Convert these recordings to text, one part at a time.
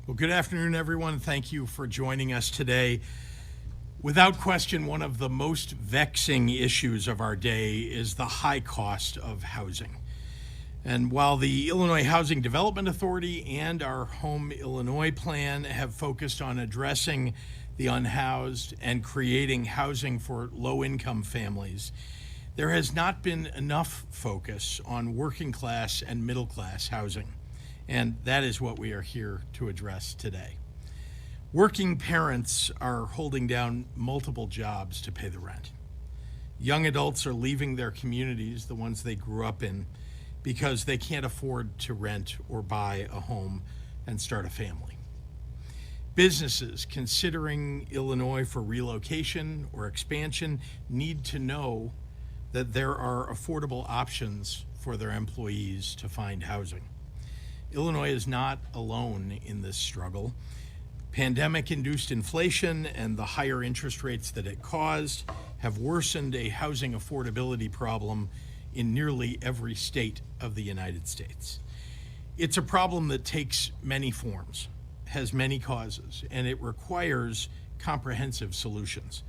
Well, good afternoon, everyone. Thank you for joining us today. Without question, one of the most vexing issues of our day is the high cost of housing. And while the Illinois Housing Development Authority and our Home Illinois plan have focused on addressing the unhoused and creating housing for low-income families, there has not been enough focus on working class and middle class housing. And that is what we are here to address today. Working parents are holding down multiple jobs to pay the rent. Young adults are leaving their communities, the ones they grew up in, because they can't afford to rent or buy a home and start a family. Businesses considering Illinois for relocation or expansion need to know that there are affordable options for their employees to find housing. Illinois is not alone in this struggle. Pandemic-induced inflation and the higher interest rates that it caused have worsened a housing affordability problem in nearly every state of the United States. It's a problem that takes many forms, has many causes, and it requires comprehensive solutions.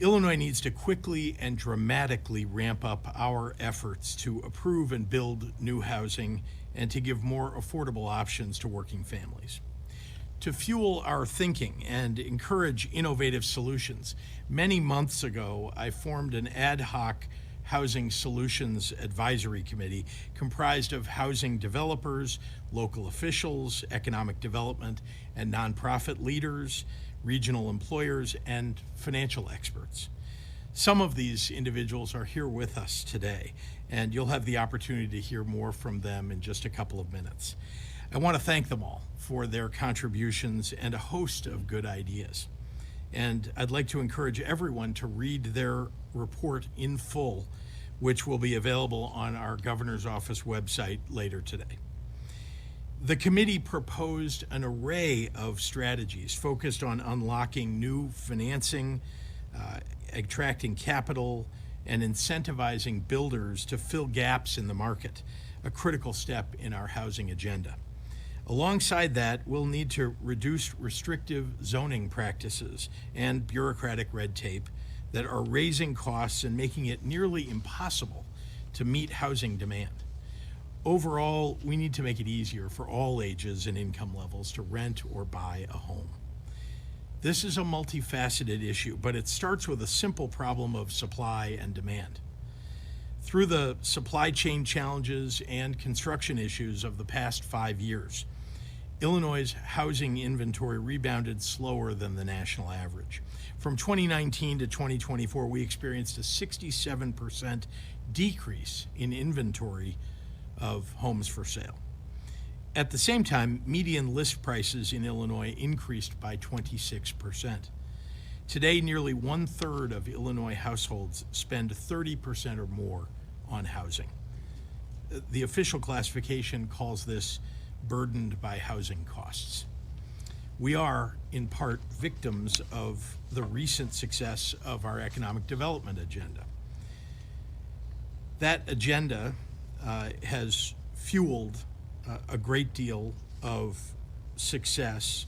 Illinois needs to quickly and dramatically ramp up our efforts to approve and build new housing and to give more affordable options to working families. To fuel our thinking and encourage innovative solutions, many months ago I formed an ad hoc Housing Solutions Advisory Committee comprised of housing developers, local officials, economic development, and nonprofit leaders, regional employers, and financial experts. Some of these individuals are here with us today, and you'll have the opportunity to hear more from them in just a couple of minutes. I want to thank them all for their contributions and a host of good ideas. And I'd like to encourage everyone to read their report in full, which will be available on our governor's office website later today. The committee proposed an array of strategies focused on unlocking new financing, attracting capital, and incentivizing builders to fill gaps in the market, a critical step in our housing agenda. Alongside that, we'll need to reduce restrictive zoning practices and bureaucratic red tape that are raising costs and making it nearly impossible to meet housing demand. Overall, we need to make it easier for all ages and income levels to rent or buy a home. This is a multifaceted issue, but it starts with a simple problem of supply and demand. Through the supply chain challenges and construction issues of the past 5 years, Illinois' housing inventory rebounded slower than the national average. From 2019 to 2024, we experienced a 67% decrease in inventory of homes for sale. At the same time, median list prices in Illinois increased by 26%. Today, nearly 1/3 of Illinois households spend 30% or more on housing. The official classification calls this burdened by housing costs. We are, in part, victims of the recent success of our economic development agenda. That agenda has fueled a great deal of success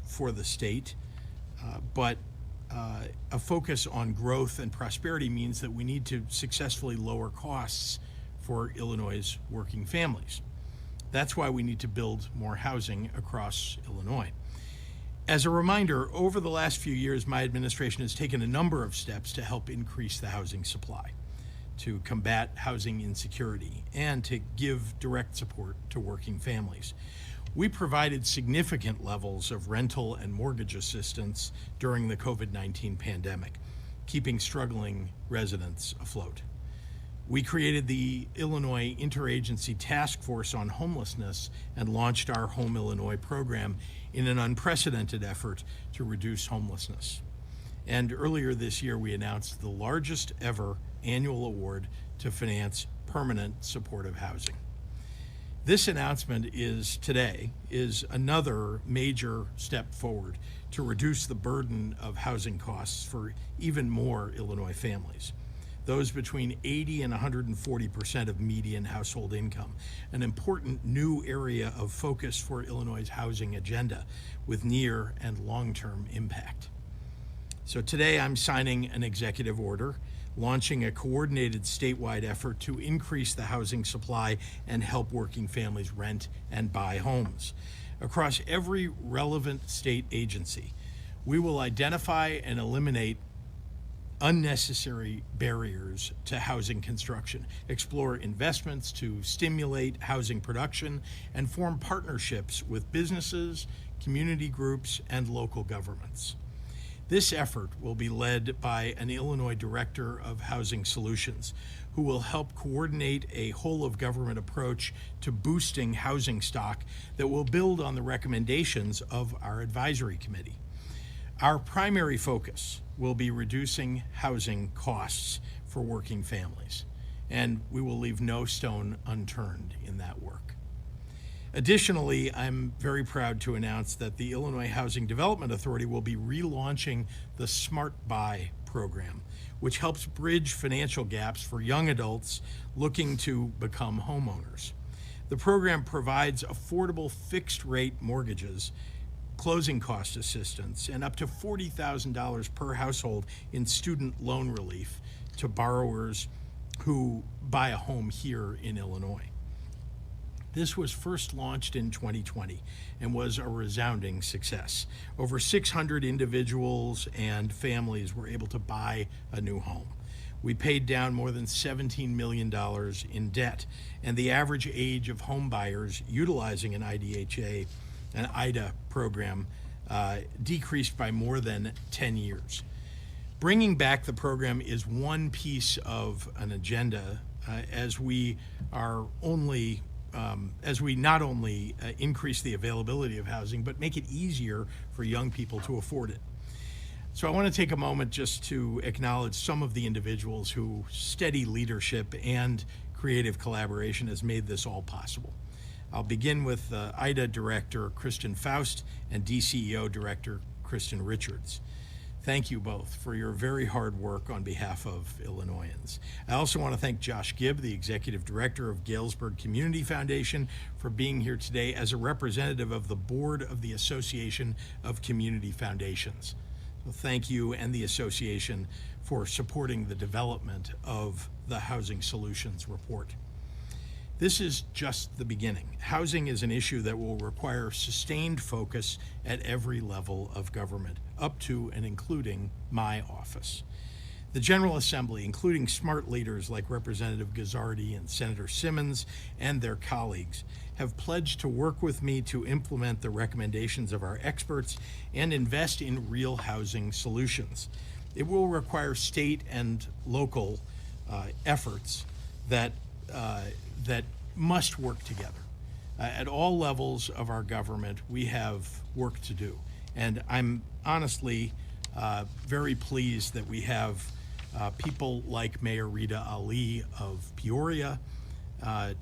for the state, but a focus on growth and prosperity means that we need to successfully lower costs for Illinois' working families. That's why we need to build more housing across Illinois. As a reminder, over the last few years, my administration has taken a number of steps to help increase the housing supply, to combat housing insecurity, and to give direct support to working families. We provided significant levels of rental and mortgage assistance during the COVID-19 pandemic, keeping struggling residents afloat. We created the Illinois Interagency Task Force on Homelessness and launched our Home Illinois program in an unprecedented effort to reduce homelessness. And earlier this year, we announced the largest ever annual award to finance permanent supportive housing. This announcement today is another major step forward to reduce the burden of housing costs for even more Illinois families. those between 80 and 140% of median household income, an important new area of focus for Illinois' housing agenda with near and long-term impact. So today I'm signing an executive order launching a coordinated statewide effort to increase the housing supply and help working families rent and buy homes. Across every relevant state agency, we will identify and eliminate unnecessary barriers to housing construction, explore investments to stimulate housing production, and form partnerships with businesses, community groups, and local governments. This effort will be led by an Illinois Director of Housing Solutions, who will help coordinate a whole-of-government approach to boosting housing stock that will build on the recommendations of our advisory committee. Our primary focus will be reducing housing costs for working families, and we will leave no stone unturned in that work. Additionally, I'm very proud to announce that the Illinois Housing Development Authority will be relaunching the Smart Buy program, which helps bridge financial gaps for young adults looking to become homeowners. The program provides affordable fixed-rate mortgages, closing cost assistance, and up to $40,000 per household in student loan relief to borrowers who buy a home here in Illinois. This was first launched in 2020 and was a resounding success. Over 600 individuals and families were able to buy a new home. We paid down more than $17 million in debt, and the average age of home buyers utilizing an IDHA, an IDA program, decreased by more than 10 years. Bringing back the program is one piece of an agenda as we not only increase the availability of housing, but make it easier for young people to afford it. So I want to take a moment just to acknowledge some of the individuals whose steady leadership and creative collaboration has made this all possible. I'll begin with IDA Director Kristen Faust and DCEO Director Kristen Richards. Thank you both for your very hard work on behalf of Illinoisans. I also want to thank Josh Gibb, the Executive Director of Galesburg Community Foundation, for being here today as a representative of the Board of the Association of Community Foundations. So thank you and the association for supporting the development of the Housing Solutions Report. This is just the beginning. Housing is an issue that will require sustained focus at every level of government, up to and including my office. The General Assembly, including smart leaders like Representative Guzzardi and Senator Simmons and their colleagues, have pledged to work with me to implement the recommendations of our experts and invest in real housing solutions. It will require state and local efforts that must work together. At all levels of our government, we have work to do. And I'm honestly very pleased that we have people like Mayor Rita Ali of Peoria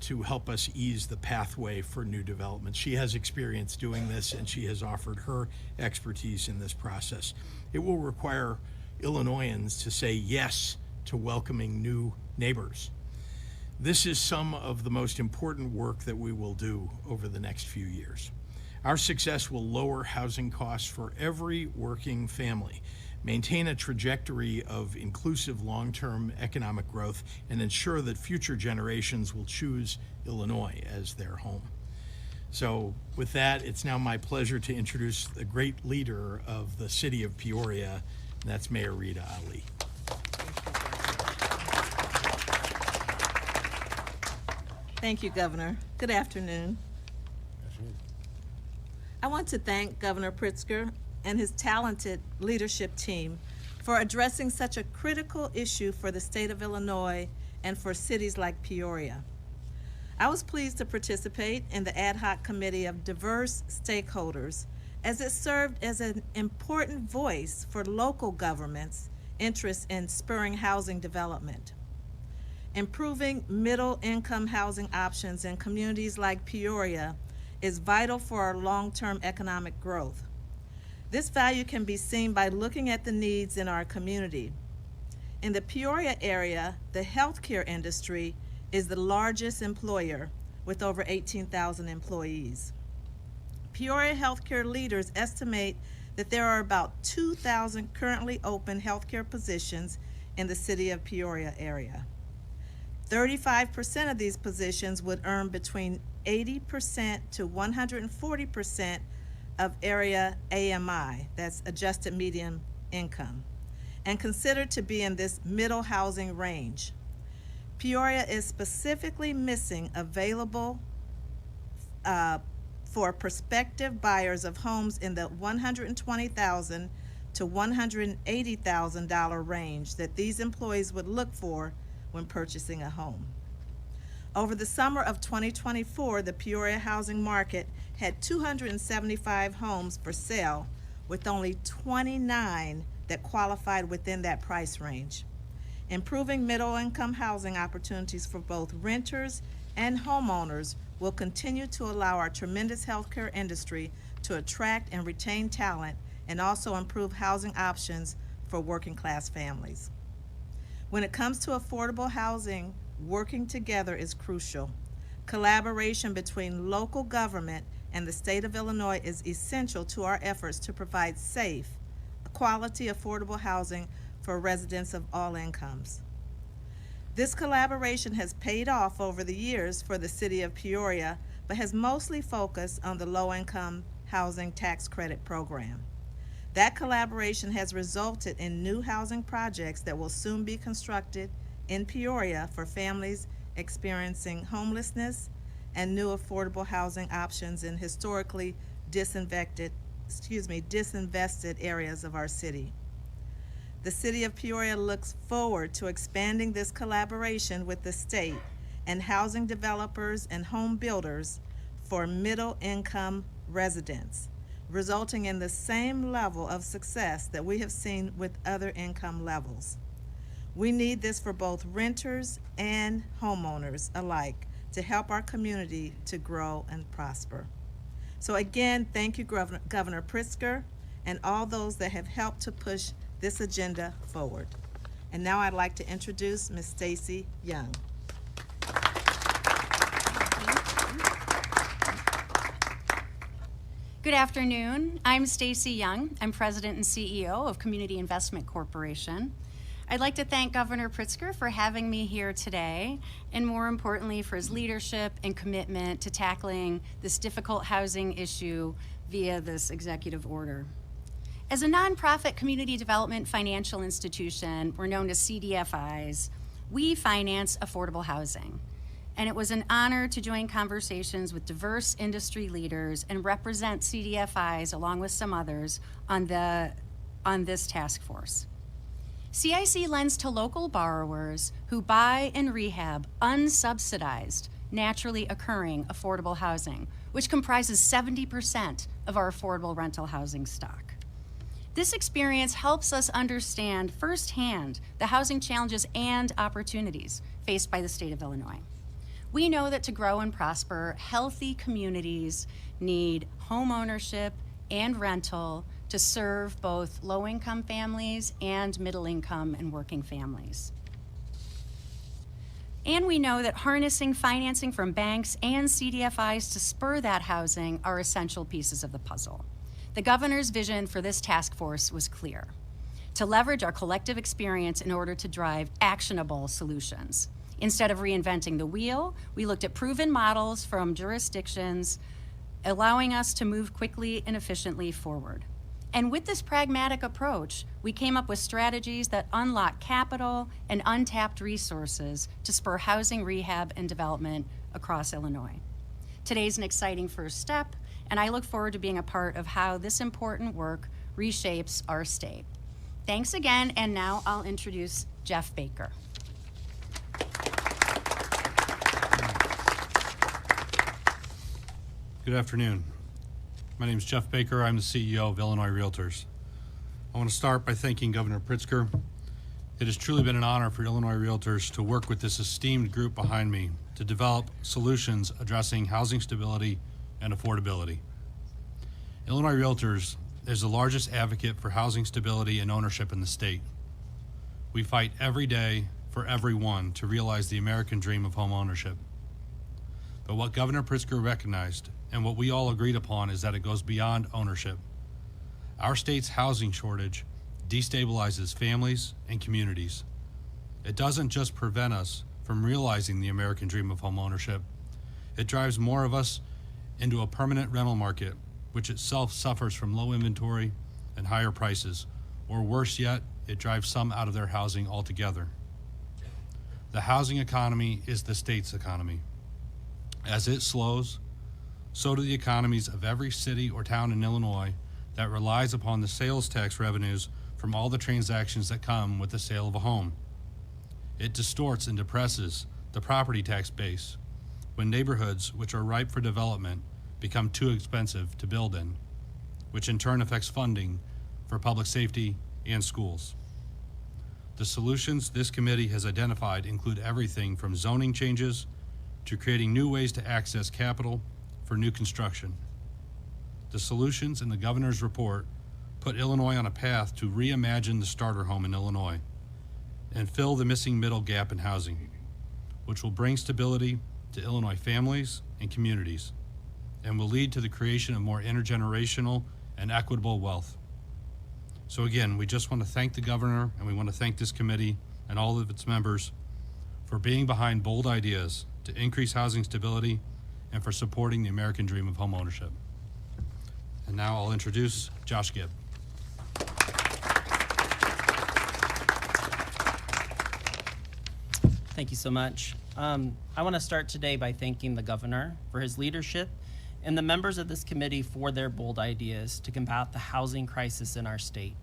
to help us ease the pathway for new development. She has experience doing this, and she has offered her expertise in this process. It will require Illinoisans to say yes to welcoming new neighbors. This is some of the most important work that we will do over the next few years. Our success will lower housing costs for every working family, maintain a trajectory of inclusive long-term economic growth, and ensure that future generations will choose Illinois as their home. So with that, it's now my pleasure to introduce the great leader of the city of Peoria, and that's Mayor Rita Ali. Thank you, Governor. Good afternoon. I want to thank Governor Pritzker and his talented leadership team for addressing such a critical issue for the state of Illinois and for cities like Peoria. I was pleased to participate in the ad hoc committee of diverse stakeholders as it served as an important voice for local governments' interests in spurring housing development. Improving middle-income housing options in communities like Peoria is vital for our long-term economic growth. This value can be seen by looking at the needs in our community. In the Peoria area, the healthcare industry is the largest employer with over 18,000 employees. Peoria healthcare leaders estimate that there are about 2,000 currently open healthcare positions in the city of Peoria area. 35% of these positions would earn between 80% to 140% of area AMI, that's adjusted median income, and considered to be in this middle housing range. Peoria is specifically missing available for prospective buyers of homes in the $120,000 to $180,000 range that these employees would look for when purchasing a home. Over the summer of 2024, the Peoria housing market had 275 homes for sale, with only 29 that qualified within that price range. Improving middle-income housing opportunities for both renters and homeowners will continue to allow our tremendous healthcare industry to attract and retain talent and also improve housing options for working-class families. When it comes to affordable housing, working together is crucial. Collaboration between local government and the state of Illinois is essential to our efforts to provide safe, quality, affordable housing for residents of all incomes. This collaboration has paid off over the years for the city of Peoria, but has mostly focused on the low-income housing tax credit program. That collaboration has resulted in new housing projects that will soon be constructed in Peoria for families experiencing homelessness and new affordable housing options in historically disinvested areas of our city. The city of Peoria looks forward to expanding this collaboration with the state and housing developers and home builders for middle-income residents, resulting in the same level of success that we have seen with other income levels. We need this for both renters and homeowners alike to help our community to grow and prosper. So again, thank you, Governor Pritzker, and all those that have helped to push this agenda forward. And now I'd like to introduce Ms. Stacy Young. Good afternoon. I'm Stacy Young. I'm President and CEO of Community Investment Corporation. I'd like to thank Governor Pritzker for having me here today, and more importantly, for his leadership and commitment to tackling this difficult housing issue via this executive order. As a nonprofit community development financial institution, we're known as CDFIs, we finance affordable housing. And it was an honor to join conversations with diverse industry leaders and represent CDFIs along with some others on this task force. CIC lends to local borrowers who buy and rehab unsubsidized, naturally occurring affordable housing, which comprises 70% of our affordable rental housing stock. This experience helps us understand firsthand the housing challenges and opportunities faced by the state of Illinois. We know that to grow and prosper, healthy communities need home ownership and rental to serve both low-income families and middle-income and working families. And we know that harnessing financing from banks and CDFIs to spur that housing are essential pieces of the puzzle. The governor's vision for this task force was clear: to leverage our collective experience in order to drive actionable solutions. Instead of reinventing the wheel, we looked at proven models from jurisdictions, allowing us to move quickly and efficiently forward. And with this pragmatic approach, we came up with strategies that unlock capital and untapped resources to spur housing rehab and development across Illinois. Today's an exciting first step, and I look forward to being a part of how this important work reshapes our state. Thanks again, and now I'll introduce Jeff Baker. Good afternoon. My name is Jeff Baker. I'm the CEO of Illinois Realtors. I want to start by thanking Governor Pritzker. It has truly been an honor for Illinois Realtors to work with this esteemed group behind me to develop solutions addressing housing stability and affordability. Illinois Realtors is the largest advocate for housing stability and ownership in the state. We fight every day for everyone to realize the American dream of home ownership. But what Governor Pritzker recognized and what we all agreed upon is that it goes beyond ownership. Our state's housing shortage destabilizes families and communities. It doesn't just prevent us from realizing the American dream of home ownership. It drives more of us into a permanent rental market, which itself suffers from low inventory and higher prices, or worse yet, it drives some out of their housing altogether. The housing economy is the state's economy. As it slows, so do the economies of every city or town in Illinois that relies upon the sales tax revenues from all the transactions that come with the sale of a home. It distorts and depresses the property tax base when neighborhoods which are ripe for development become too expensive to build in, which in turn affects funding for public safety and schools. The solutions this committee has identified include everything from zoning changes to creating new ways to access capital for new construction. The solutions in the governor's report put Illinois on a path to reimagine the starter home in Illinois and fill the missing middle gap in housing, which will bring stability to Illinois families and communities and will lead to the creation of more intergenerational and equitable wealth. So again, we just want to thank the governor and we want to thank this committee and all of its members for being behind bold ideas to increase housing stability and for supporting the American dream of home ownership. And now I'll introduce Josh Gibb. Thank you so much. I want to start today by thanking the governor for his leadership and the members of this committee for their bold ideas to combat the housing crisis in our state.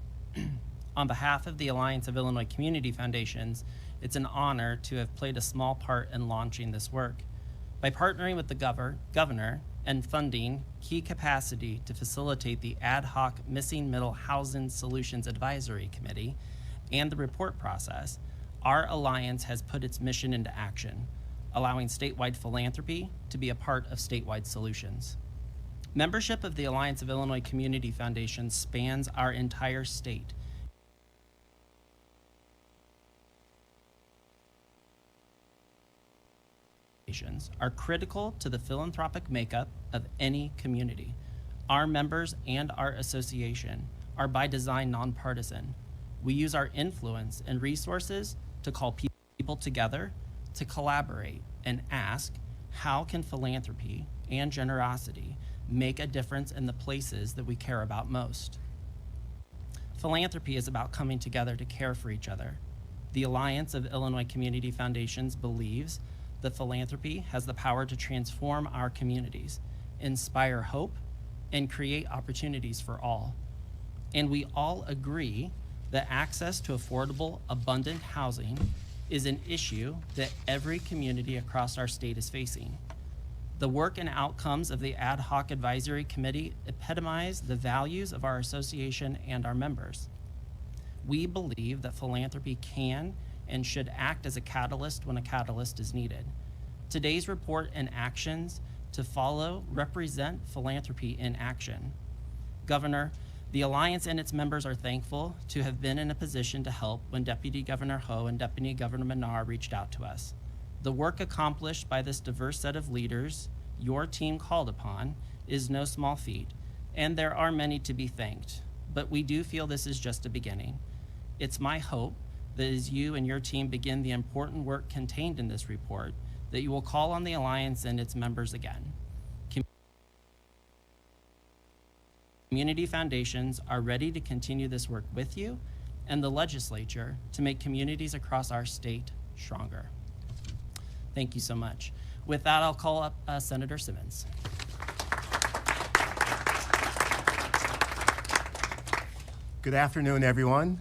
On behalf of the Alliance of Illinois Community Foundations, it's an honor to have played a small part in launching this work. By partnering with the governor and funding key capacity to facilitate the ad hoc Missing Middle Housing Solutions Advisory Committee and the report process, our alliance has put its mission into action, allowing statewide philanthropy to be a part of statewide solutions. Membership of the Alliance of Illinois Community Foundations spans our entire state. Are critical to the philanthropic makeup of any community. Our members and our association are by design nonpartisan. We use our influence and resources to call people together to collaborate and ask, how can philanthropy and generosity make a difference in the places that we care about most? Philanthropy is about coming together to care for each other. The Alliance of Illinois Community Foundations believes that philanthropy has the power to transform our communities, inspire hope, and create opportunities for all. And we all agree that access to affordable, abundant housing is an issue that every community across our state is facing. The work and outcomes of the Ad Hoc Advisory Committee epitomize the values of our association and our members. We believe that philanthropy can and should act as a catalyst when a catalyst is needed. Today's report and actions to follow represent philanthropy in action. Governor, the Alliance and its members are thankful to have been in a position to help when Deputy Governor Ho and Deputy Governor Menard reached out to us. The work accomplished by this diverse set of leaders your team called upon is no small feat, and there are many to be thanked, but we do feel this is just a beginning. It's my hope that as you and your team begin the important work contained in this report, that you will call on the Alliance and its members again. Community foundations are ready to continue this work with you and the legislature to make communities across our state stronger. Thank you so much. With that, I'll call up Senator Simmons. Good afternoon, everyone.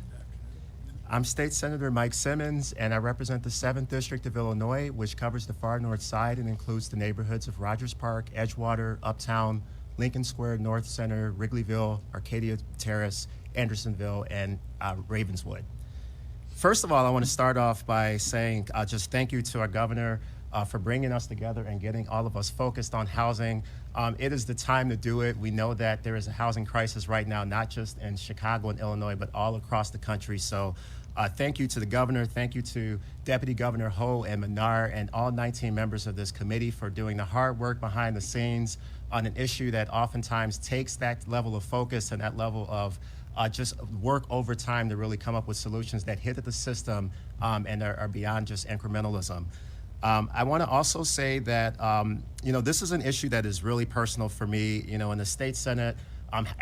I'm State Senator Mike Simmons, and I represent the 7th District of Illinois, which covers the far north side and includes the neighborhoods of Rogers Park, Edgewater, Uptown, Lincoln Square, North Center, Wrigleyville, Arcadia Terrace, Andersonville, and Ravenswood. First of all, I want to start off by saying just thank you to our governor for bringing us together and getting all of us focused on housing. It is the time to do it. We know that there is a housing crisis right now, not just in Chicago and Illinois, but all across the country. So thank you to the governor, thank you to Deputy Governor Ho and Menard and all 19 members of this committee for doing the hard work behind the scenes on an issue that oftentimes takes that level of focus and that level of just work over time to really come up with solutions that hit at the system and are beyond just incrementalism. I want to also say that, this is an issue that is really personal for me. In the state Senate,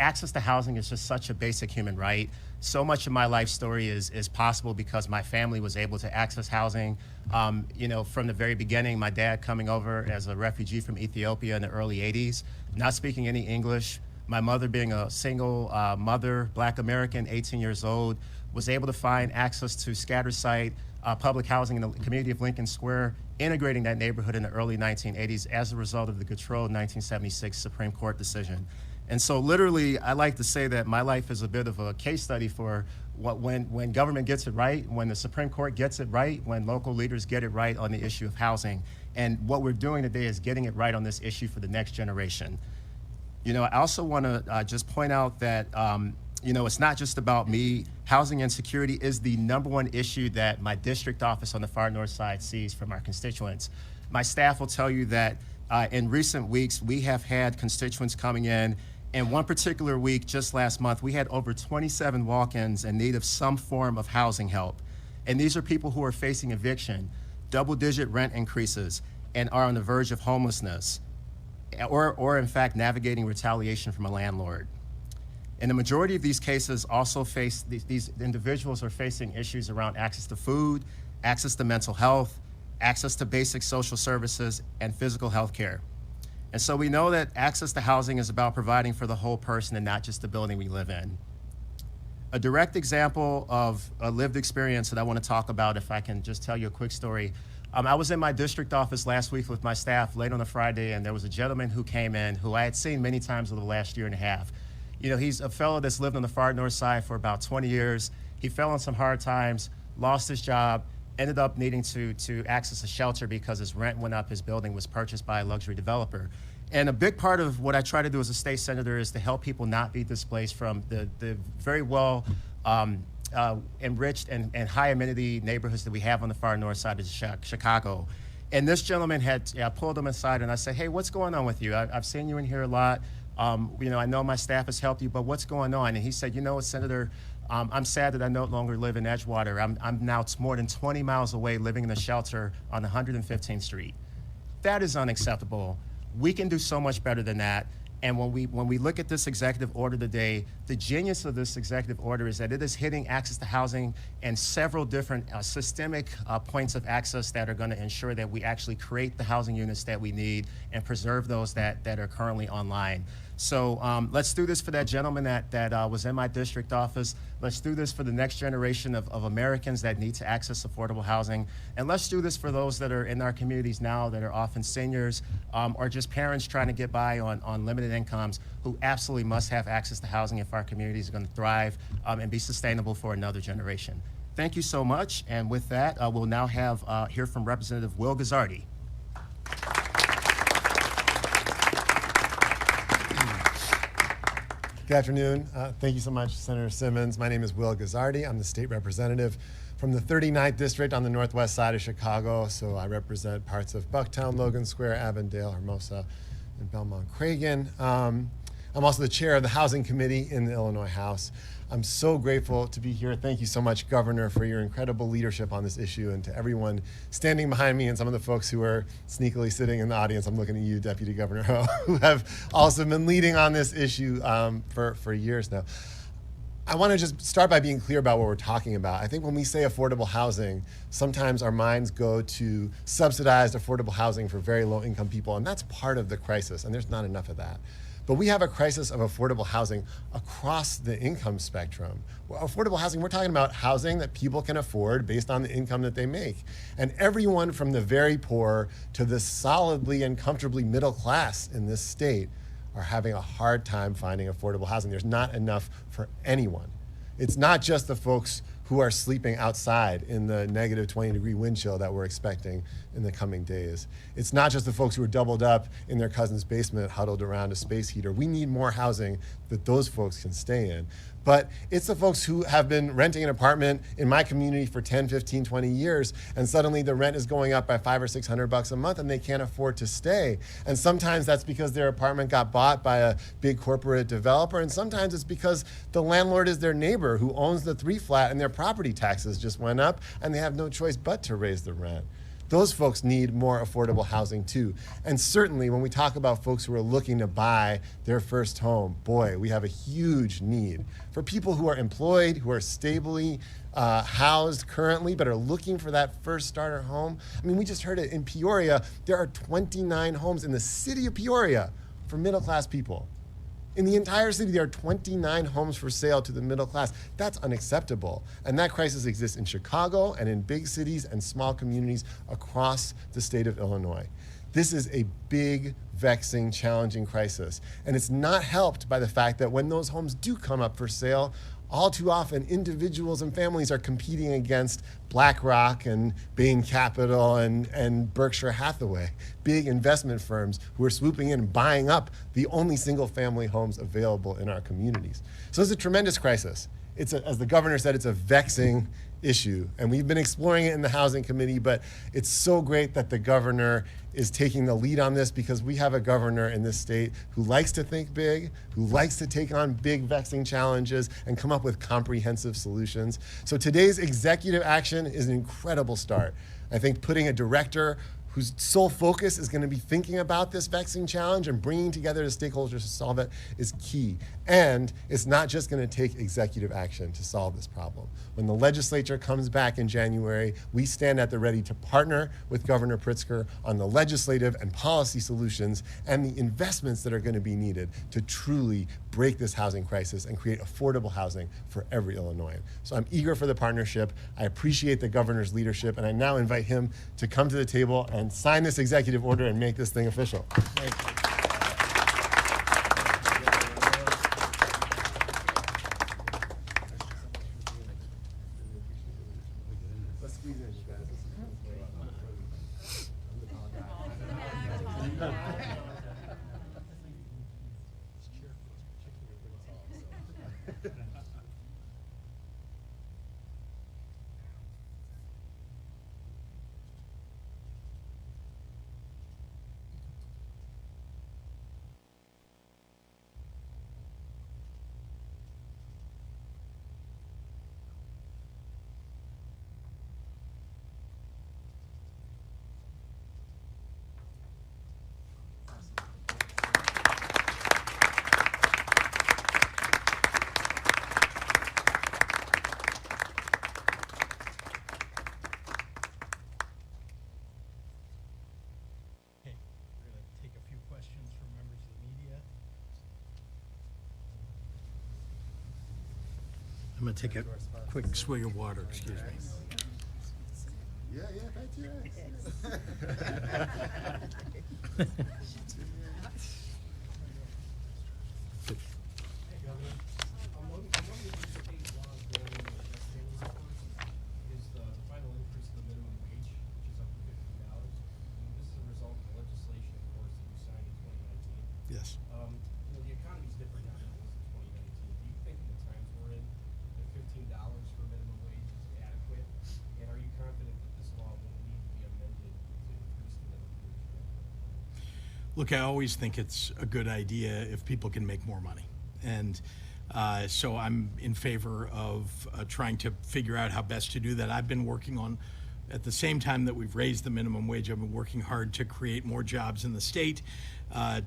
access to housing is just such a basic human right. So much of my life story is possible because my family was able to access housing. From the very beginning, my dad coming over as a refugee from Ethiopia in the early 80s, not speaking any English. My mother being a single mother, Black American, 18 years old, was able to find access to scatter site public housing in the community of Lincoln Square, integrating that neighborhood in the early 1980s as a result of the Gautreaux 1976 Supreme Court decision. And so literally, I like to say that my life is a bit of a case study for when government gets it right, when the Supreme Court gets it right, when local leaders get it right on the issue of housing. And what we're doing today is getting it right on this issue for the next generation. I also want to just point out that, it's not just about me. Housing insecurity is the #1 issue that my district office on the far north side sees from our constituents. My staff will tell you that in recent weeks, we have had constituents coming in. And one particular week, just last month, we had over 27 walk-ins in need of some form of housing help. And these are people who are facing eviction, double-digit rent increases, and are on the verge of homelessness, or in fact, navigating retaliation from a landlord. And the majority of these cases also face, these individuals are facing issues around access to food, access to mental health, access to basic social services, and physical health care. And so we know that access to housing is about providing for the whole person and not just the building we live in. A direct example of a lived experience that I want to talk about, if I can just tell you a quick story. I was in my district office last week with my staff late on a Friday, and there was a gentleman who came in who I had seen many times over the last year and a half. He's a fellow that's lived on the far north side for about 20 years. He fell on some hard times, lost his job, ended up needing to access a shelter because his rent went up. His building was purchased by a luxury developer. And a big part of what I try to do as a state senator is to help people not be displaced from the very well enriched and high amenity neighborhoods that we have on the far north side of Chicago. And this gentleman I pulled him aside and I said, hey, what's going on with you? I've seen you in here a lot. I know my staff has helped you, but what's going on? And he said, Senator, I'm sad that I no longer live in Edgewater. I'm now more than 20 miles away living in a shelter on 115th Street. That is unacceptable. We can do so much better than that. And when we look at this executive order today, the genius of this executive order is that it is hitting access to housing and several different systemic points of access that are going to ensure that we actually create the housing units that we need and preserve those that are currently online. So let's do this for that gentleman that was in my district office. Let's do this for the next generation of Americans that need to access affordable housing. And let's do this for those that are in our communities now that are often seniors or just parents trying to get by on limited incomes who absolutely must have access to housing if our communities are going to thrive and be sustainable for another generation. Thank you so much. And with that, we'll now hear from Representative Will Guzzardi. Good afternoon. Thank you so much, Senator Simmons. My name is Will Guzzardi. I'm the state representative from the 39th District on the northwest side of Chicago. So I represent parts of Bucktown, Logan Square, Avondale, Hermosa, and Belmont-Cragen. I'm also the chair of the Housing Committee in the Illinois House. I'm so grateful to be here. Thank you so much, Governor, for your incredible leadership on this issue, and to everyone standing behind me and some of the folks who are sneakily sitting in the audience. I'm looking at you, Deputy Governor Ho, who have also been leading on this issue for years now. I want to just start by being clear about what we're talking about. I think when we say affordable housing, sometimes our minds go to subsidized affordable housing for very low-income people, and that's part of the crisis, and there's not enough of that. But we have a crisis of affordable housing across the income spectrum. Affordable housing, we're talking about housing that people can afford based on the income that they make. And everyone from the very poor to the solidly and comfortably middle class in this state are having a hard time finding affordable housing. There's not enough for anyone. It's not just the folks who are sleeping outside in the negative 20-degree wind chill that we're expecting in the coming days. It's not just the folks who are doubled up in their cousin's basement, huddled around a space heater. We need more housing that those folks can stay in. But it's the folks who have been renting an apartment in my community for 10, 15, 20 years, and suddenly the rent is going up by $500 or $600 a month and they can't afford to stay. And sometimes that's because their apartment got bought by a big corporate developer, and sometimes it's because the landlord is their neighbor who owns the 3-flat and their property taxes just went up and they have no choice but to raise the rent. Those folks need more affordable housing too. And certainly when we talk about folks who are looking to buy their first home, boy, we have a huge need. For people who are employed, who are stably housed currently, but are looking for that first starter home. I mean, we just heard it in Peoria, there are 29 homes in the city of Peoria for middle-class people. In the entire city, there are 29 homes for sale to the middle class. That's unacceptable. And that crisis exists in Chicago and in big cities and small communities across the state of Illinois. This is a big, vexing, challenging crisis. And it's not helped by the fact that when those homes do come up for sale, all too often individuals and families are competing against BlackRock and Bain Capital and Berkshire Hathaway, big investment firms who are swooping in and buying up the only single family homes available in our communities. So it's a tremendous crisis. As the governor said, it's a vexing issue. And we've been exploring it in the Housing Committee, but it's so great that the governor is taking the lead on this, because we have a governor in this state who likes to think big, who likes to take on big, vexing challenges and come up with comprehensive solutions. So today's executive action is an incredible start. I think putting a director whose sole focus is going to be thinking about this vexing challenge and bringing together the stakeholders to solve it is key. And it's not just going to take executive action to solve this problem. When the legislature comes back in January, we stand at the ready to partner with Governor Pritzker on the legislative and policy solutions and the investments that are going to be needed to truly break this housing crisis and create affordable housing for every Illinoisan. So I'm eager for the partnership. I appreciate the governor's leadership, and I now invite him to come to the table and sign this executive order and make this thing official. Thank you. Let's squeeze in, you guys. Okay, we're going to take a few questions from members of the media. I'm going to take a quick swig of water, excuse me. Yeah, back to your Is the final increase of the minimum wage, which is up to $15. And this is a result of the legislation, of course, that you signed in 2019. Yes. The economy's different now than it was in 2019. Do you think in the times we're in, that $15 for minimum wage is adequate? And are you confident that this law will need to be amended to increase the minimum wage? Look, I always think it's a good idea if people can make more money. And so I'm in favor of trying to figure out how best to do that. I've been working on, at the same time that we've raised the minimum wage, I've been working hard to create more jobs in the state,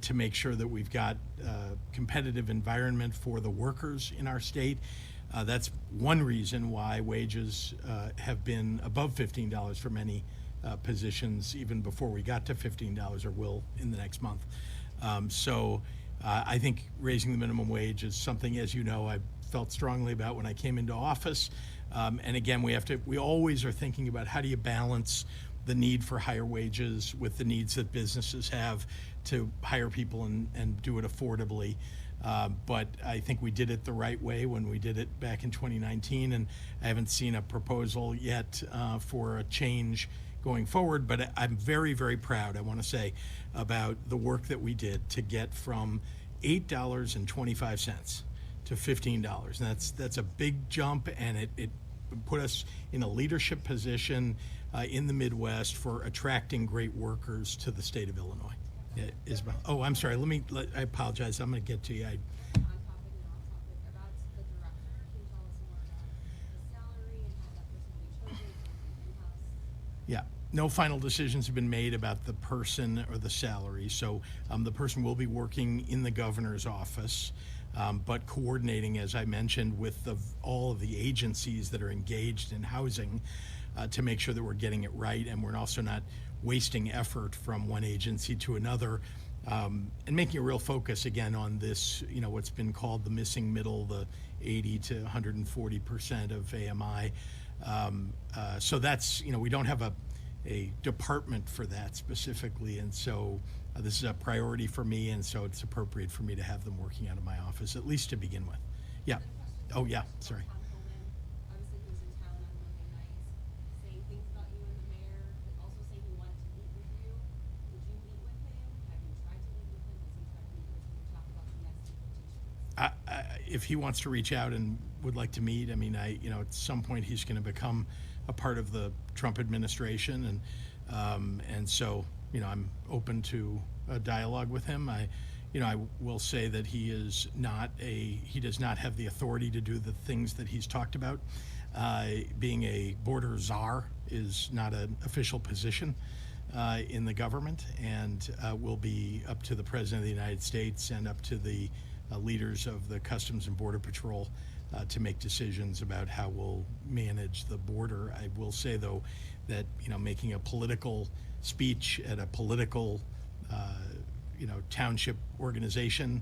to make sure that we've got a competitive environment for the workers in our state. That's one reason why wages have been above $15 for many positions, even before we got to $15, or will in the next month. I think raising the minimum wage is something, as you know, I felt strongly about when I came into office. And again, we always are thinking about how do you balance the need for higher wages with the needs that businesses have to hire people and do it affordably. But I think we did it the right way when we did it back in 2019, and I haven't seen a proposal yet for a change going forward. But I'm very, very proud, I want to say, about the work that we did to get from $8.25 to $15. And that's a big jump, and it put us in a leadership position in the Midwest for attracting great workers to the state of Illinois. Yeah, Isabel. Oh, I'm sorry. I apologize. I'm going to get to you. On topic and off topic about the director. Can you tell us more about the salary and how that person will be chosen and in-house? Yeah, no final decisions have been made about the person or the salary. So the person will be working in the governor's office, but coordinating, as I mentioned, with all of the agencies that are engaged in housing to make sure that we're getting it right, and we're also not wasting effort from one agency to another, and making a real focus again on this, what's been called the missing middle, the 80 to 140% of AMI. So that's, we don't have a department for that specifically, and so this is a priority for me, and so it's appropriate for me to have them working out of my office, at least to begin with. Yeah. Oh, yeah, sorry. Obviously, he was in town on Monday nights, saying things about you and the mayor, but also saying he wanted to meet with you. Would you meet with him? Have you tried to meet with him? Has he tried to meet with you to talk about the next deportation? If he wants to reach out and would like to meet, I mean, at some point he's going to become a part of the Trump administration, and so, I'm open to a dialogue with him. I will say that he does not have the authority to do the things that he's talked about. Being a border czar is not an official position in the government, and will be up to the President of the United States and up to the leaders of the Customs and Border Patrol to make decisions about how we'll manage the border. I will say, though, that making a political speech at a political township organization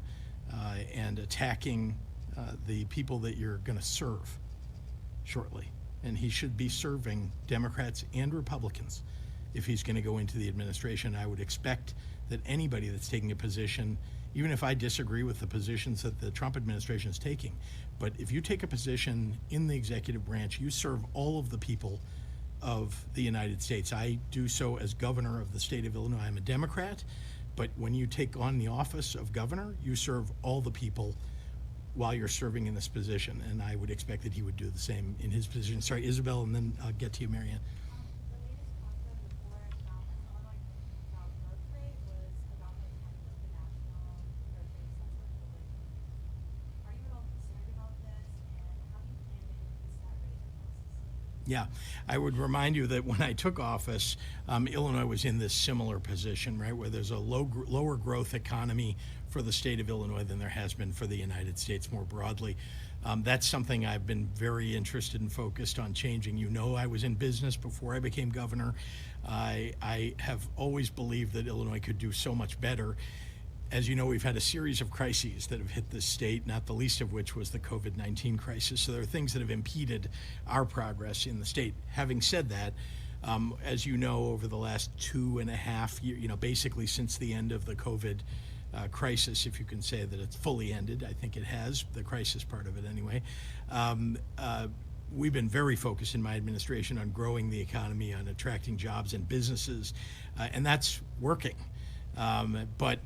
and attacking the people that you're going to serve shortly, and he should be serving Democrats and Republicans if he's going to go into the administration. I would expect that anybody that's taking a position, even if I disagree with the positions that the Trump administration is taking, but if you take a position in the executive branch, you serve all of the people of the United States. I do so as governor of the state of Illinois. I'm a Democrat, but when you take on the office of governor, you serve all the people while you're serving in this position, and I would expect that he would do the same in his position. Sorry, Isabel, and then I'll get to you, Marianne. The latest cost of report about Illinois birth rate was about the 10th of the national birth rate since October. Are you at all concerned about this, and how do you plan to increase that rate across the state? Yeah, I would remind you that when I took office, Illinois was in this similar position, right, where there's a lower growth economy for the state of Illinois than there has been for the United States more broadly. That's something I've been very interested and focused on changing. I was in business before I became governor. I have always believed that Illinois could do so much better. As you know, we've had a series of crises that have hit this state, not the least of which was the COVID-19 crisis. So there are things that have impeded our progress in the state. Having said that, as you know, over the last 2.5 years, basically since the end of the COVID crisis, if you can say that it's fully ended, I think it has, the crisis part of it anyway. We've been very focused in my administration on growing the economy, on attracting jobs and businesses, and that's working. But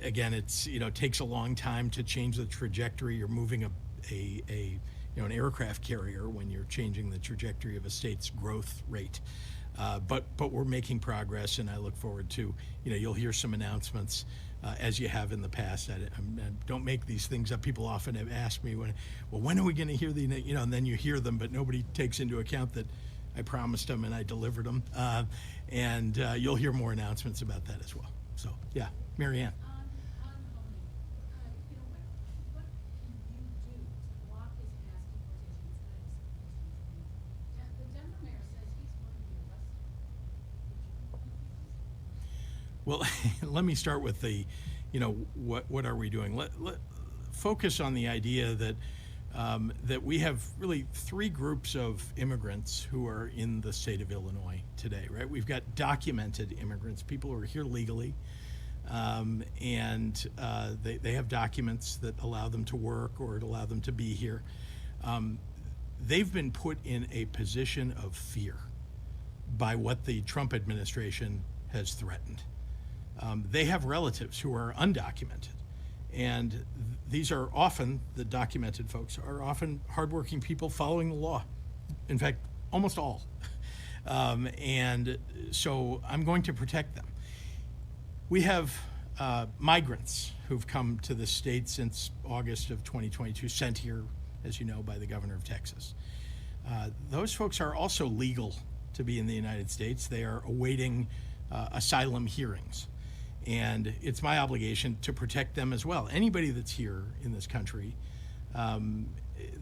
again, it takes a long time to change the trajectory. You're moving an aircraft carrier when you're changing the trajectory of a state's growth rate. But we're making progress, and I look forward to, you'll hear some announcements as you have in the past. I don't make these things up. People often have asked me, when are we going to hear and then you hear them, but nobody takes into account that I promised them and I delivered them. And you'll hear more announcements about that as well. So, yeah, Marianne. On Homey, if you don't mind, what can you do to block his mass deportations? The Denver mayor says he's going to be arrested. Well, let me start with what are we doing? Let focus on the idea that that we have really three groups of immigrants who are in the state of Illinois today, right? We've got documented immigrants, people who are here legally, and they have documents that allow them to work or allow them to be here. They've been put in a position of fear by what the Trump administration has threatened. They have relatives who are undocumented, and these are often, the documented folks are often hardworking people following the law. In fact, almost all. And so I'm going to protect them. We have migrants who've come to the state since August of 2022, sent here, as you know, by the governor of Texas. Those folks are also legal to be in the United States. They are awaiting asylum hearings. And it's my obligation to protect them as well. Anybody that's here in this country,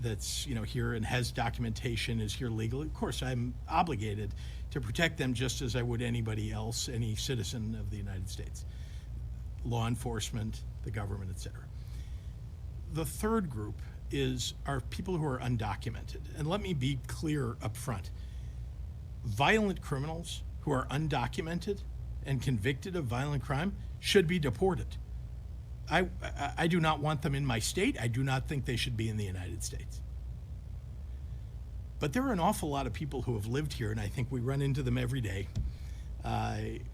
that's here and has documentation, is here legally, of course I'm obligated to protect them just as I would anybody else, any citizen of the United States. Law enforcement, the government, etc. The third group are people who are undocumented. And let me be clear up front. Violent criminals who are undocumented and convicted of violent crime should be deported. I do not want them in my state. I do not think they should be in the United States. But there are an awful lot of people who have lived here, and I think we run into them every day,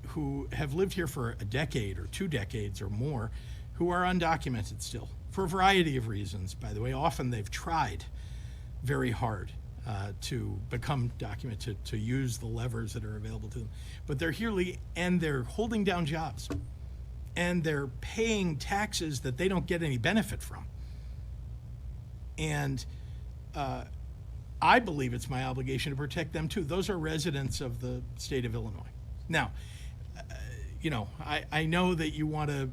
who have lived here for a decade or 2 decades or more, who are undocumented still, for a variety of reasons, by the way. Often they've tried very hard to become documented, to use the levers that are available to them. But they're here and they're holding down jobs, and they're paying taxes that they don't get any benefit from. And I believe it's my obligation to protect them too. Those are residents of the state of Illinois. Now, I know that you want to,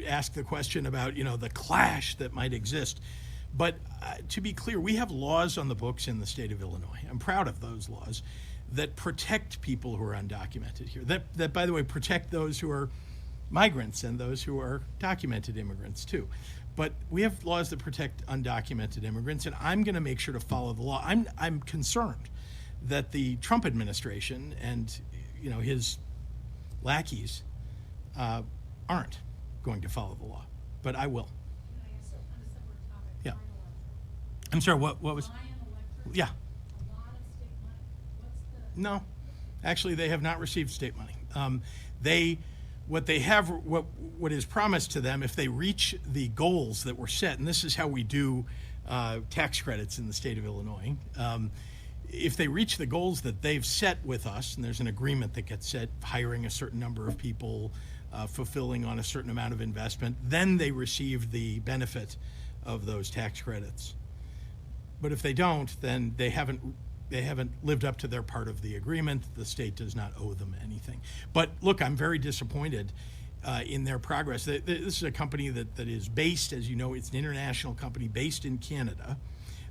ask the question about, the clash that might exist. But to be clear, we have laws on the books in the state of Illinois. I'm proud of those laws that protect people who are undocumented here. That, by the way, protect those who are migrants and those who are documented immigrants too. But we have laws that protect undocumented immigrants, and I'm going to make sure to follow the law. I'm concerned that the Trump administration and his lackeys aren't going to follow the law, but I will. Can I ask on a separate topic? Yeah. Lion electric. I'm sorry. What was? Lion electric. Yeah. A lot of state money. What's the? No, actually, they have not received state money. What is promised to them if they reach the goals that were set, and this is how we do tax credits in the state of Illinois. If they reach the goals that they've set with us, and there's an agreement that gets set, hiring a certain number of people, fulfilling on a certain amount of investment, then they receive the benefit of those tax credits. But if they don't, then they haven't lived up to their part of the agreement. The state does not owe them anything. But look, I'm very disappointed in their progress. This is a company that is based, as you know, it's an international company based in Canada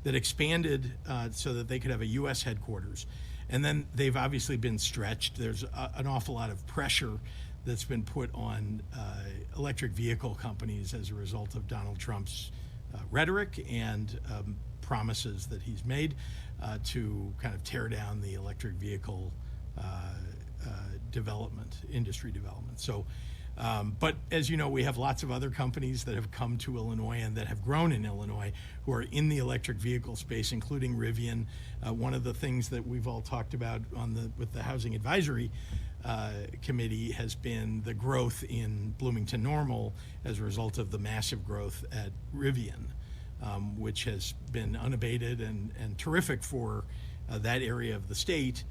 that expanded so that they could have a U.S. headquarters. And then they've obviously been stretched. There's an awful lot of pressure that's been put on electric vehicle companies as a result of Donald Trump's rhetoric and promises that he's made to kind of tear down the electric vehicle industry development. So, but as you know, we have lots of other companies that have come to Illinois and that have grown in Illinois who are in the electric vehicle space, including Rivian. One of the things that we've all talked about with the Housing Advisory Committee has been the growth in Bloomington Normal as a result of the massive growth at Rivian. Which has been unabated and terrific for that area of the state,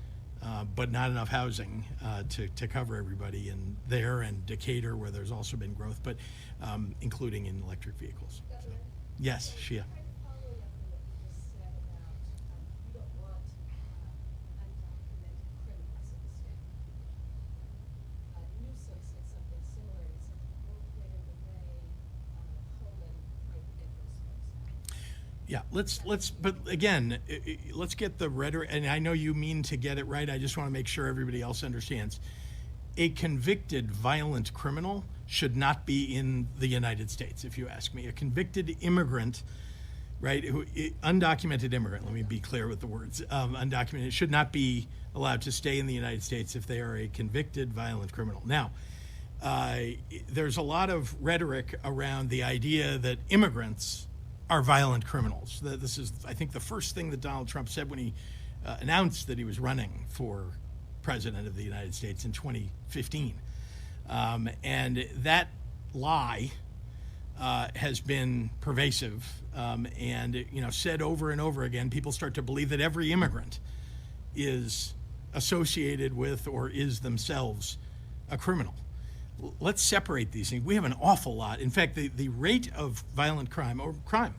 but not enough housing to cover everybody in there, and Decatur, where there's also been growth, but including in electric vehicles. So, yes, Shia. Kind of following up on what you just said about you don't want undocumented criminals in the state. Newsom said something similar. He said you won't get in the way Coleman might get those folks out. Yeah, but again, let's get the rhetoric, and I know you mean to get it right. I just want to make sure everybody else understands. A convicted violent criminal should not be in the United States, if you ask me. A convicted immigrant, right, undocumented immigrant, let me be clear with the words, undocumented, should not be allowed to stay in the United States if they are a convicted violent criminal. Now, there's a lot of rhetoric around the idea that immigrants are violent criminals. This is, I think, the first thing that Donald Trump said when he announced that he was running for President of the United States in 2015. And that lie has been pervasive, and said over and over again. People start to believe that every immigrant is associated with or is themselves a criminal. Let's separate these things. We have an awful lot. In fact, the rate of violent crime or crime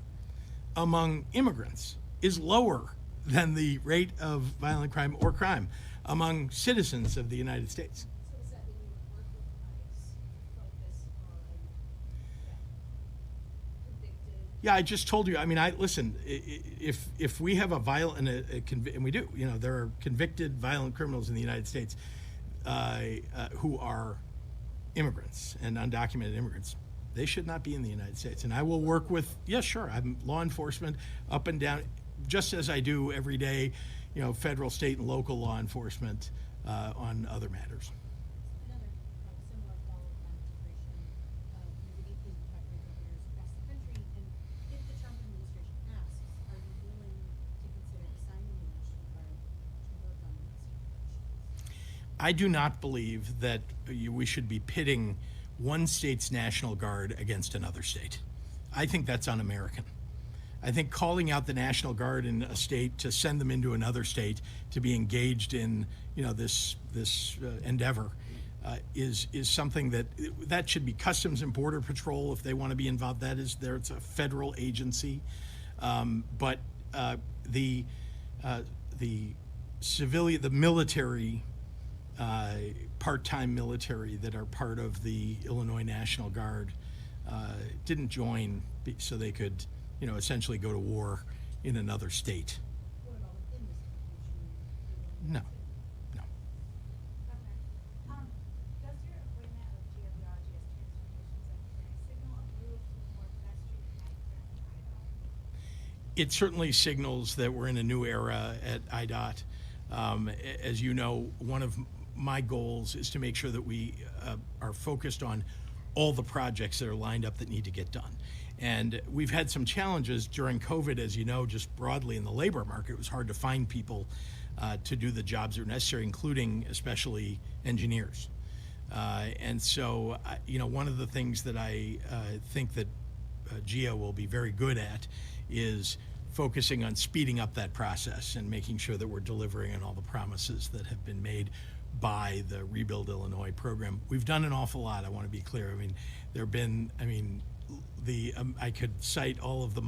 among immigrants is lower than the rate of violent crime or crime among citizens of the United States. So is that when you work with ICE, focus on convicted? Yeah, I just told you. I mean, listen. If we have a violent and we do, there are convicted violent criminals in the United States who are immigrants and undocumented immigrants. They should not be in the United States. And I will work with. Yes, sure. I'm law enforcement up and down, just as I do every day. Federal, state, and local law enforcement on other matters. Another similar follow-up on integration. We've been talking with governors across the country, and if the Trump administration asks, are you willing to consider assigning the National Guard to work on these issues? I do not believe that we should be pitting one state's National Guard against another state. I think that's un-American. I think calling out the National Guard in a state to send them into another state to be engaged in, this endeavor is something that should be Customs and Border Patrol if they want to be involved. That is there. It's a federal agency, but the civilian, the military, part-time military that are part of the Illinois National Guard didn't join so they could, essentially go to war in another state. What about within this institution? No, no. Governor, does your appointment of GFRG as Transportation Secretary signal a move to more pedestrian bike in Idaho? It certainly signals that we're in a new era at IDOT. As you know, one of my goals is to make sure that we are focused on all the projects that are lined up that need to get done. And we've had some challenges during COVID, as you know, just broadly in the labor market. It was hard to find people to do the jobs that are necessary, including especially engineers. And so, one of the things that I think that GEO will be very good at is focusing on speeding up that process and making sure that we're delivering on all the promises that have been made by the Rebuild Illinois program. We've done an awful lot, I want to be clear. There have been, I could cite all of the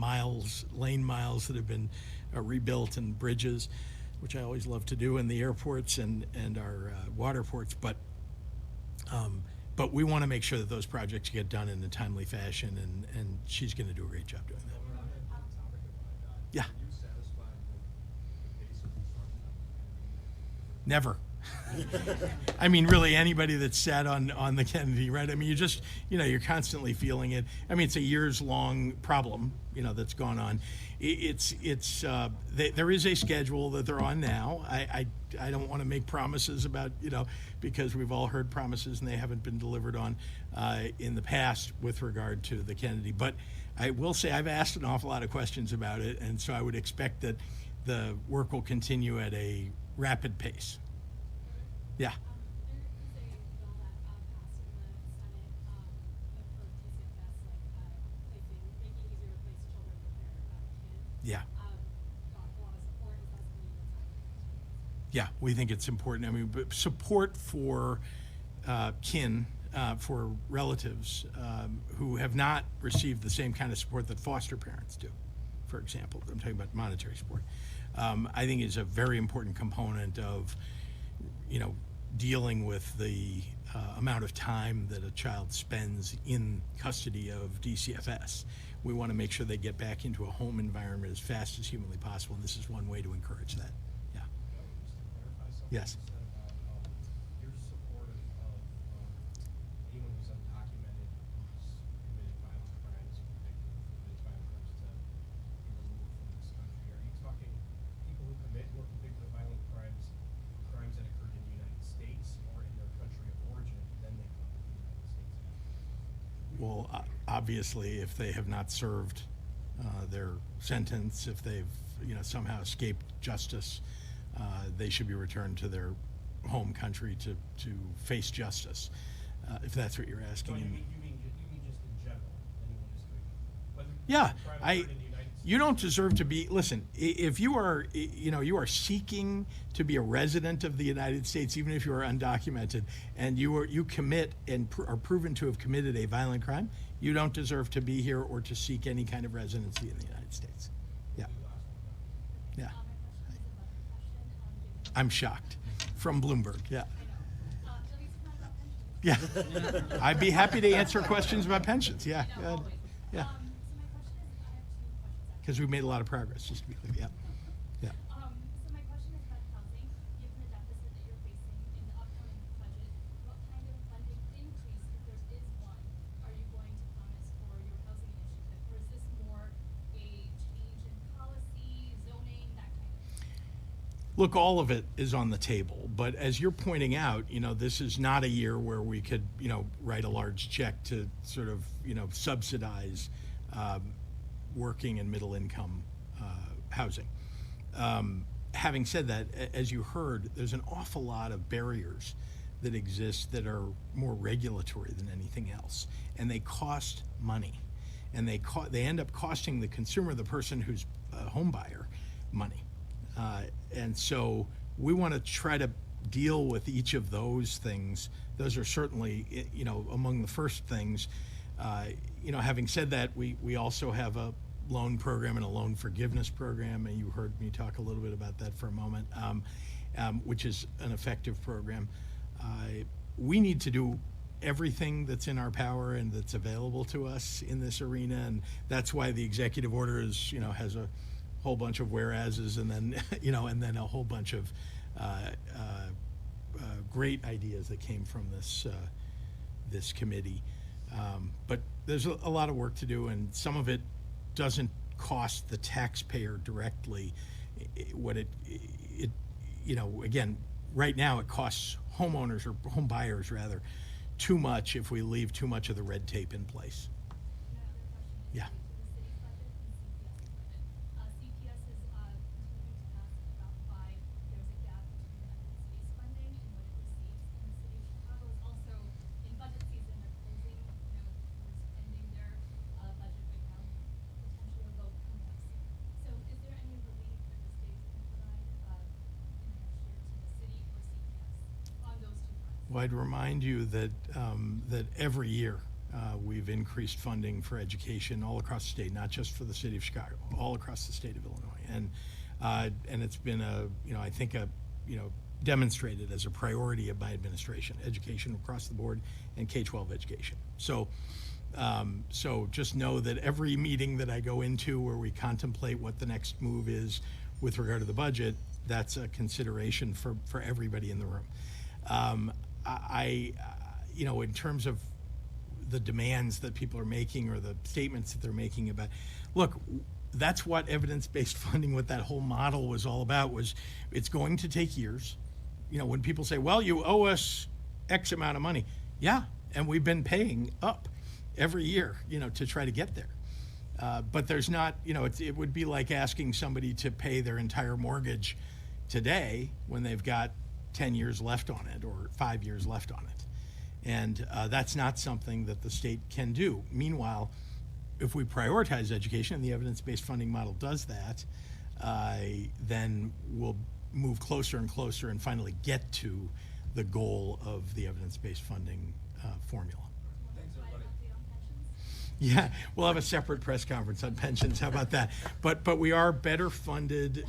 lane miles that have been rebuilt, and bridges, which I always love to do, in the airports and our water ports, but we want to make sure that those projects get done in a timely fashion, and she's going to do a great job doing that. Yeah. Never. Really, anybody that's sat on the Kennedy, right? You just, you're constantly feeling it. It's a years-long problem, that's gone on. There is a schedule that they're on now. I don't want to make promises about, because we've all heard promises and they haven't been delivered on in the past with regard to the Kennedy. But I will say I've asked an awful lot of questions about it, and so I would expect that the work will continue at a rapid pace. Yeah. There is a bill that passed in the Senate for TCFS, making it easier to place children with their kids. Yeah. Got a lot of support. Is that something that's Yeah, we think it's important. But support for kin, for relatives who have not received the same kind of support that foster parents do, for example. I'm talking about monetary support. I think is a very important component of, dealing with the amount of time that a child spends in custody of DCFS. We want to make sure they get back into a home environment as fast as humanly possible, and this is one way to encourage that. Yeah. Just to clarify something Yes. you said about your support of anyone who's undocumented, who's committed violent crimes, or convicted of committed violent crimes, to be removed from this country. Are you talking people who were convicted of violent crimes that occurred in the United States or in their country of origin, then they come to the United States after? Well, obviously, if they have not served their sentence, if they've somehow escaped justice, they should be returned to their home country to face justice, if that's what you're asking. No, you mean just in general, anyone who's doing, whether Yeah, private or in the United States. you don't deserve to be, listen, if you are, you are seeking to be a resident of the United States, even if you are undocumented, and you commit and are proven to have committed a violent crime, you don't deserve to be here or to seek any kind of residency in the United States. Yeah. Yeah. I'm shocked. From Bloomberg, yeah. Yeah. I'd be happy to answer questions about pensions, yeah. Yeah. Yeah. Because we've made a lot of progress, just to be clear, yeah. Yeah. So my question is about housing. Given the deficit that you're facing in the upcoming budget, what kind of funding increase, if there is one, are you going to promise for your housing initiative? Or is this more a change in policy, zoning, that kind of thing? Look, all of it is on the table, but as you're pointing out, this is not a year where we could, write a large check to sort of, subsidize working and middle income housing. Having said that, as you heard, there's an awful lot of barriers that exist that are more regulatory than anything else, and they cost money, and they end up costing the consumer, the person who's a home buyer, money. And so we want to try to deal with each of those things. Those are certainly, among the first things. Having said that, we also have a loan program and a loan forgiveness program, and you heard me talk a little bit about that for a moment, which is an effective program. We need to do everything that's in our power and that's available to us in this arena, and that's why the executive order is, has a whole bunch of whereases, and then, and then a whole bunch of great ideas that came from this committee. But there's a lot of work to do, and some of it doesn't cost the taxpayer directly. Again, right now it costs homeowners or home buyers rather too much if we leave too much of the red tape in place. Yeah. CPS is continuing to ask about why there's a gap between the city's funding and what it receives. And the city of Chicago is also in budget season. They're closing, they're ending their budget right now, potentially a vote coming up soon. So is there any relief that the state can provide in the next year to the city or CPS on those two fronts? Well, I'd remind you that that every year we've increased funding for education all across the state, not just for the city of Chicago, all across the state of Illinois, and it's been I think demonstrated as a priority of my administration, education across the board and K-12 education. So just know that every meeting that I go into where we contemplate what the next move is with regard to the budget, that's a consideration for everybody in the room. In terms of the demands that people are making or the statements that they're making about, look, that's what evidence-based funding, what that whole model was all about, was it's going to take years. When people say, well, you owe us X amount of money. Yeah, and we've been paying up every year, to try to get there. But there's not, it would be like asking somebody to pay their entire mortgage today when they've got 10 years left on it or 5 years left on it. And that's not something that the state can do. Meanwhile, if we prioritize education, and the evidence-based funding model does that, then we'll move closer and closer and finally get to the goal of the evidence-based funding formula. Thanks, everybody. Yeah, we'll have a separate press conference on pensions. How about that? But we are better funded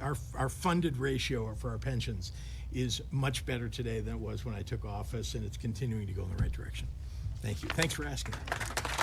our funded ratio for our pensions is much better today than it was when I took office, and it's continuing to go in the right direction. Thank you. Thanks for asking.